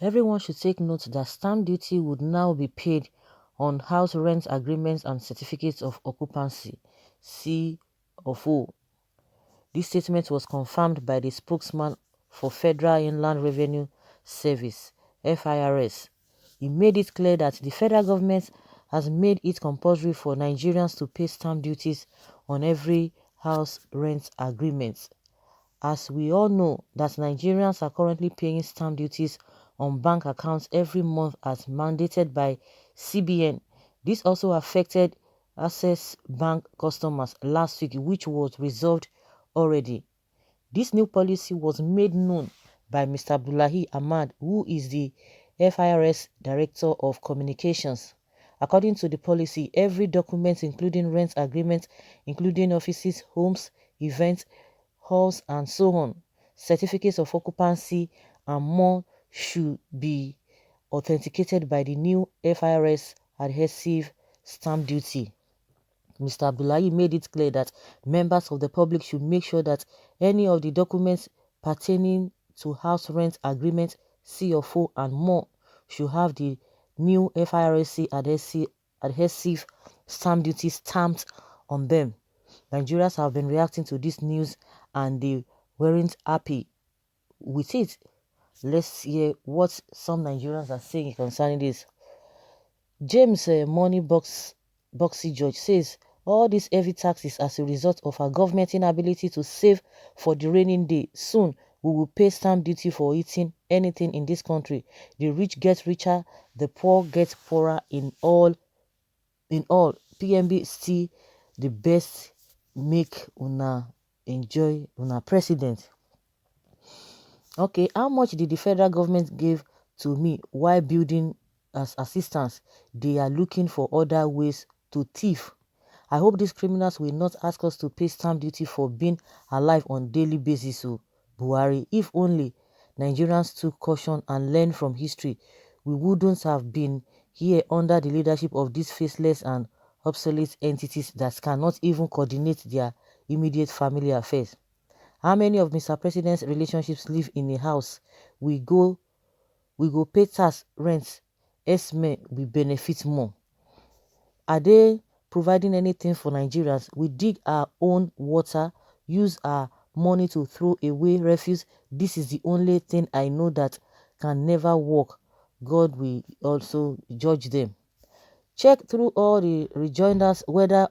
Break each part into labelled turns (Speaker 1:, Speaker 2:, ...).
Speaker 1: Everyone should take note that stamp duty would now be paid on house rent agreements and certificates of occupancy, C of O. This statement was confirmed by the spokesman for Federal Inland Revenue Service, FIRS. He made it clear that the federal government has made it compulsory for Nigerians to pay stamp duties on every house rent agreement. As we all know that Nigerians are currently paying stamp duties on bank accounts every month as mandated by CBN. This also affected Access Bank customers last week, which was resolved already. This new policy was made known by Mr. Abdullahi Ahmad, who is the FIRS Director of Communications. According to the policy, every document including rent agreements, including offices, homes, events, halls, and so on, certificates of occupancy, and more should be authenticated by the new FIRS adhesive stamp duty. Mr. Abdullahi made it clear that members of the public should make sure that any of the documents pertaining to house rent agreement, CFO, and more should have the new FIRC adhesive stamp duty stamped on them. Nigerians have been reacting to this news and they weren't happy with it. Let's hear what some Nigerians are saying concerning this. James Boxy George says, all these heavy taxes as a result of our government inability to save for the raining day. Soon, we will pay stamp duty for eating anything in this country. The rich get richer, the poor get poorer in all. PMB still the best, make una enjoy una president. Okay, how much did the federal government give to me while building as assistance? They are looking for other ways to thief. I hope these criminals will not ask us to pay stamp duty for being alive on daily basis. So, Buhari, if only Nigerians took caution and learned from history, we wouldn't have been here under the leadership of these faceless and obsolete entities that cannot even coordinate their immediate family affairs. How many of Mr. President's relationships live in a house? We go pay tax, rent, esme, we benefit more. Are they providing anything for Nigerians? We dig our own water, use our money to throw away refuse. This is the only thing I know that can never work. God will also judge them. Check through all the rejoinders whether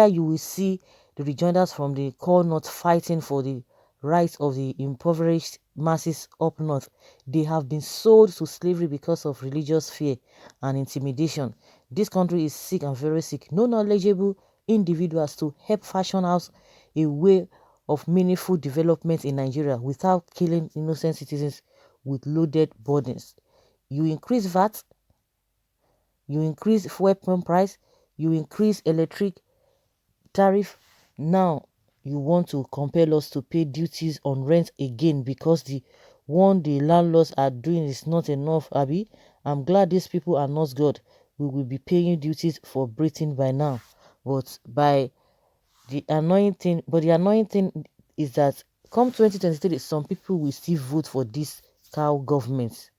Speaker 1: you will see the rejoinders from the core north fighting for the rights of the impoverished masses up north. They have been sold to slavery because of religious fear and intimidation. This country is sick and very sick. No knowledgeable individuals to help fashion out a way of meaningful development in Nigeria without killing innocent citizens with loaded burdens. You increase VAT, you increase fuel pump price, you increase electric tariff. Now you want to compel us to pay duties on rent again because the one the landlords are doing is not enough, Abby. I'm glad these people are not God. We will be paying duties for breathing by now. But the annoying thing is that come 2023, some people will still vote for this cow government.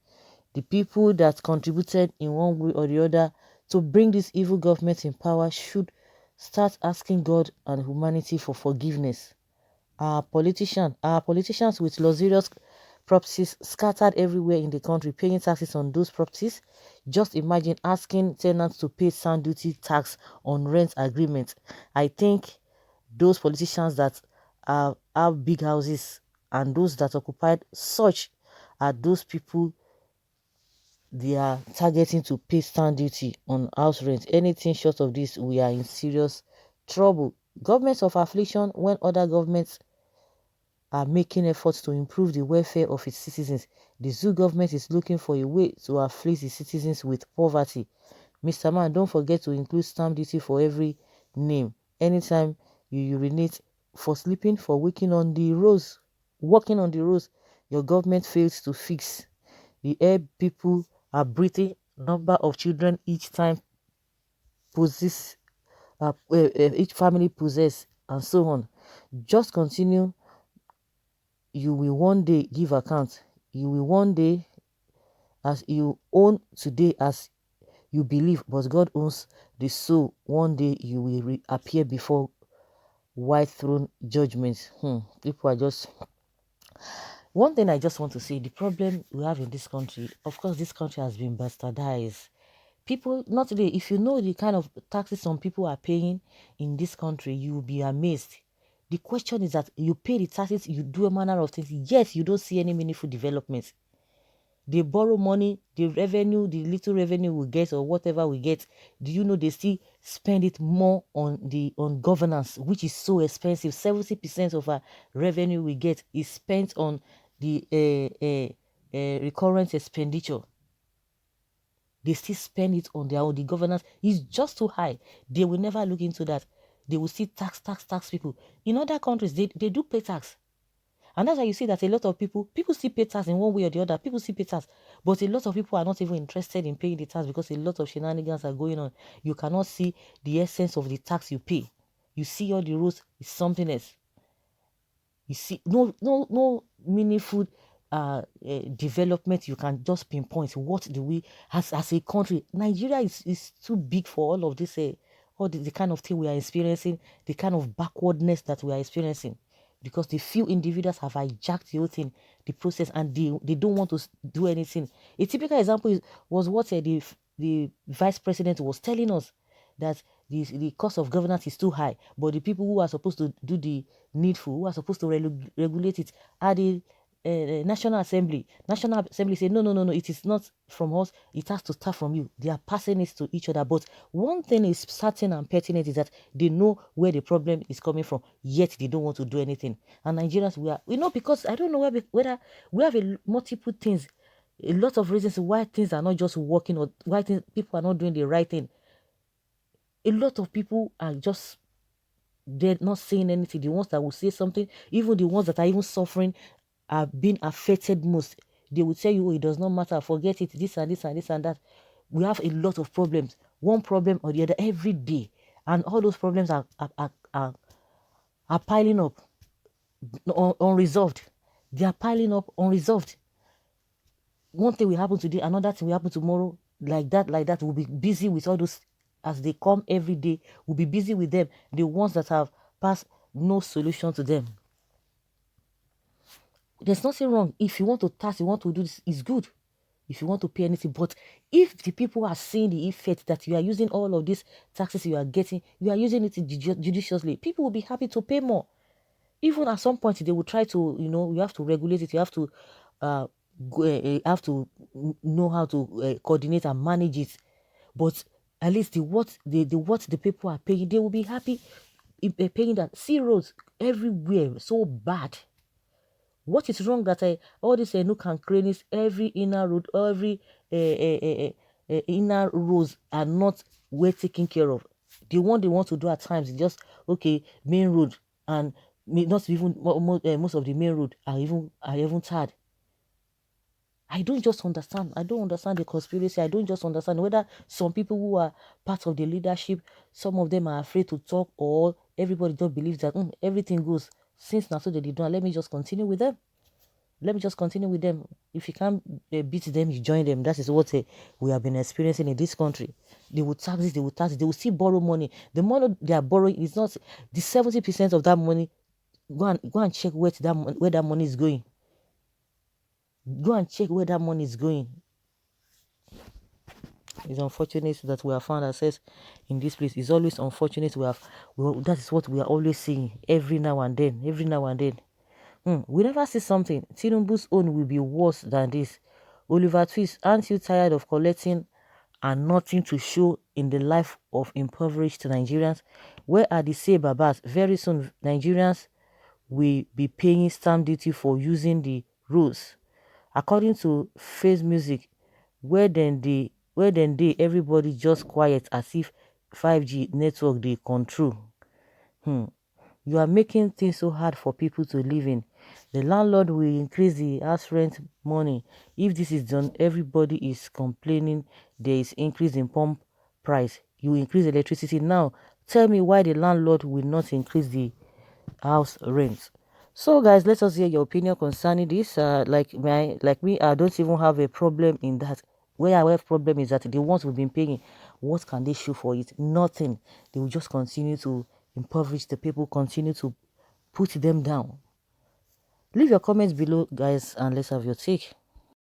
Speaker 1: The people that contributed in one way or the other to bring this evil government in power should start asking God and humanity for forgiveness. Our politicians with luxurious properties scattered everywhere in the country paying taxes on those properties. Just imagine asking tenants to pay stamp duty tax on rent agreements. I think those politicians that have big houses and those that occupied such are those people they are targeting to pay stamp duty on house rent. Anything short of this, we are in serious trouble. Governments of affliction, when other governments are making efforts to improve the welfare of its citizens, the zoo government is looking for a way to afflict the citizens with poverty. Mr. Man, don't forget to include stamp duty for every name. Anytime you urinate, for sleeping, for walking on the roads, your government fails to fix. The air people are breathing, number of children each time each family possess, and so on. Just continue. You will one day give account. You will one day as you own today as you believe, but God owns the soul. One day you will appear before white throne judgment. People are just... One thing I just want to say, the problem we have in this country, of course, this country has been bastardized. People, not today, if you know the kind of taxes some people are paying in this country, you will be amazed. The question is that you pay the taxes, you do a manner of things, yet you don't see any meaningful development. They borrow money, the revenue, the little revenue we get or whatever we get, do you know they still spend it more on governance, which is so expensive. 70% of our revenue we get is spent on the recurrent expenditure. They still spend it on their own. The governance is just too high. They will never look into that. They will still tax people. In other countries, they do pay tax. And that's why you see that a lot of people still pay tax in one way or the other. People still pay tax. But a lot of people are not even interested in paying the tax because a lot of shenanigans are going on. You cannot see the essence of the tax you pay. You see all the rules, it's something else. You see, no meaningful development. You can just pinpoint what do we as a country. Nigeria is too big for all of this, all the kind of thing we are experiencing, the kind of backwardness that we are experiencing, because the few individuals have hijacked the whole thing, the process, and they don't want to do anything. A typical example was what the vice president was telling us, that the cost of governance is too high, but the people who are supposed to do the needful, who are supposed to regulate it, are the National Assembly. National Assembly say no, it is not from us, it has to start from you. They are passing it to each other. But one thing is certain and pertinent is that they know where the problem is coming from, yet they don't want to do anything. And Nigerians, because I don't know whether we have multiple things, a lot of reasons why things are not just working, or why people are not doing the right thing. A lot of people are just, they're not saying anything. The ones that will say something, even the ones that are even suffering, are being affected most. They will tell you, oh, it does not matter, forget it, this and this and this and that. We have a lot of problems, one problem or the other every day, and all those problems are piling up unresolved. They are piling up unresolved. One thing will happen today, another thing will happen tomorrow, like that. We'll be busy with all those as they come every day. We'll be busy with them, the ones that have passed, no solution to them. There's nothing wrong. If you want to tax, you want to do this, it's good. If you want to pay anything, but if the people are seeing the effect that you are using all of these taxes you are getting, you are using it judiciously, people will be happy to pay more. Even at some point, they will try to, you have to regulate it. You have to know how to coordinate and manage it. But at least what the people are paying, they will be happy paying that. See roads everywhere so bad. What is wrong that all these nook and crannies, every inner road, every inner roads are not well taken care of? The one they want to do at times is just, okay, main road, and not even most of the main road are even tired. I don't just understand. I don't understand the conspiracy. I don't just understand whether some people who are part of the leadership, some of them are afraid to talk, or everybody just believes that everything goes. Since now so they don't, let me just continue with them. Let me just continue with them. If you can't beat them, you join them. That is what we have been experiencing in this country. They will tax this, they will tax it, they will still borrow money. The money they are borrowing is not the 70% of that money. Go and check where that money is going. Go and check where that money is going. It's unfortunate that we have found ourselves in this place. It's always unfortunate that is what we are always seeing every now and then. We never see something. Tinubu's own will be worse than this. Oliver Twist, aren't you tired of collecting and nothing to show in the life of impoverished Nigerians? Where are the say babas? Very soon, Nigerians will be paying stamp duty for using the roads. According to Face Music, where then they everybody just quiet as if 5G network they control. You are making things so hard for people to live in. The landlord will increase the house rent money. If this is done, everybody is complaining there is increase in pump price. You increase electricity. Now, tell me why the landlord will not increase the house rent. So guys, let us hear your opinion concerning this. Like me, I don't even have a problem in that. Where I have problem is that the ones we've been paying, what can they show for it? Nothing. They will just continue to impoverish the people, continue to put them down. Leave your comments below, guys, and let's have your take.